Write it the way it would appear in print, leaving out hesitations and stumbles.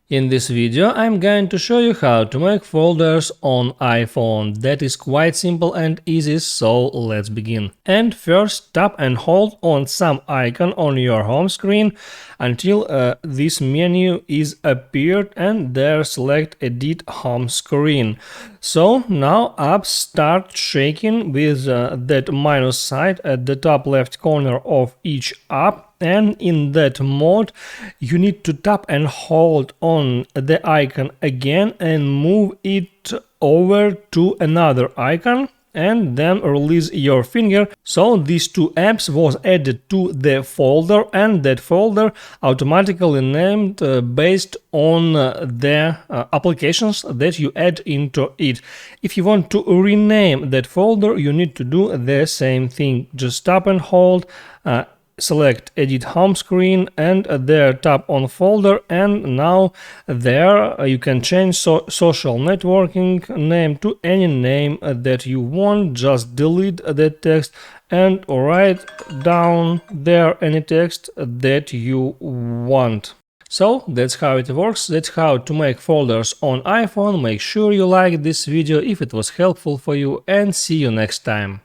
In this video I'm going to show you how to make folders on iPhone. That is quite simple and easy, so let's begin. And first tap and hold on some icon on your home screen until this menu is appeared, and there select Edit Home Screen. So now apps start shaking with that minus sign at the top left corner of each app. And in that mode you need to tap and hold on the icon again and move it over to another icon and then release your finger. So these two apps was added to the folder, and that folder automatically named based on the applications that you add into it. If you want to rename that folder, you need to do the same thing. Just tap and hold, select Edit Home Screen, and there tap on Folder, and now there you can change social networking name to any name that you want. Just delete the text and write down there any text that you want. So that's how it works. That's how to make folders on iPhone. Make sure you like this video if it was helpful for you, and see you next time.